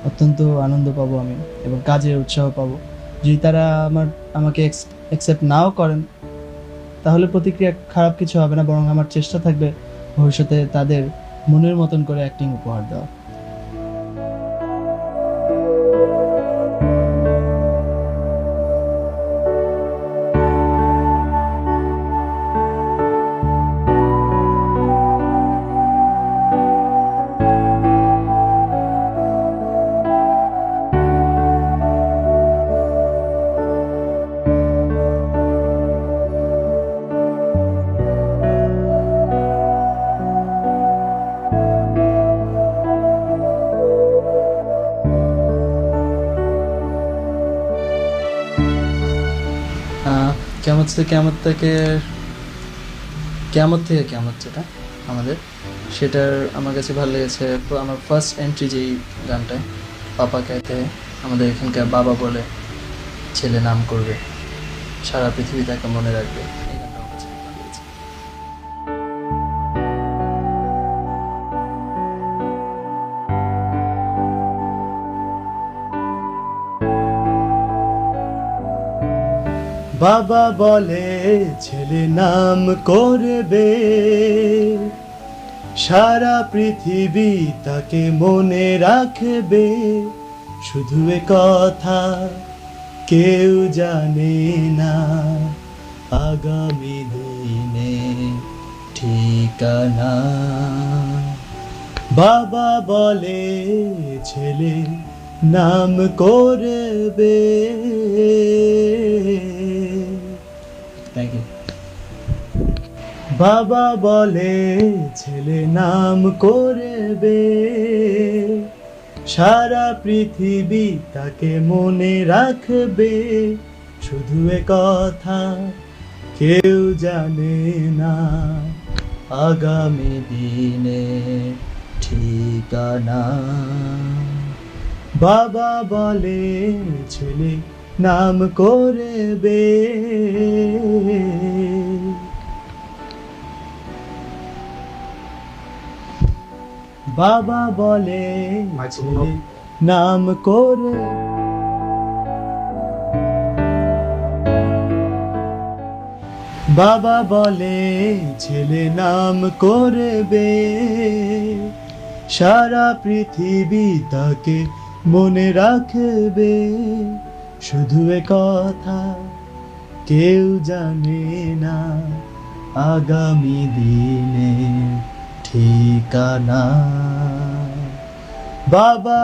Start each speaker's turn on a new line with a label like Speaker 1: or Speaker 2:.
Speaker 1: অত্যন্ত আনন্দ পাবো আমি এবং কাজের উৎসাহ পাবো। যদি তারা আমাকে অ্যাকসেপ্ট নাও করেন, তাহলে প্রতিক্রিয়া খারাপ কিছু হবে না, বরং আমার চেষ্টা থাকবে ভবিষ্যতে তাদের মনের মতন করে অ্যাক্টিং উপহার দেওয়া। আহ, কেয়ামত যেটা আমাদের, সেটার আমার কাছে ভালো লেগেছে। আমার ফার্স্ট এন্ট্রি যেই গানটায়, পাপা कहते हैं, আমাদের এখানকার বাবা বলে ছেলে নাম করবে, সারা পৃথিবী তাকে মনে রাখবে, এই গানটা আমার কাছে খুব ভালো লেগেছে।
Speaker 2: বাবা বলে ছেলে নাম করবে, সারা পৃথিবী তাকে মনে রাখবে, শুধু এ কথা কেউ জানে না, আগামী দিনে ঠিকানা। বাবা বলে ছেলে নাম করবে। Thank you. বাবা বলে ছেলে নাম করবে, সারা পৃথিবী তাকে মনে রাখবে, শুধু এ কথা কেউ জানে না, আগামী দিনে ঠিকানা। বাবা বলে ছেলে নাম করবে। বাবা বলে ছেলে নাম করে। বাবা বলে ছেলে নাম করবে, সারা পৃথিবী তাকে মনে রাখবে, শুধু এ কথা কেউ জানে না, আগামী দিনে ঠিকানা। বাবা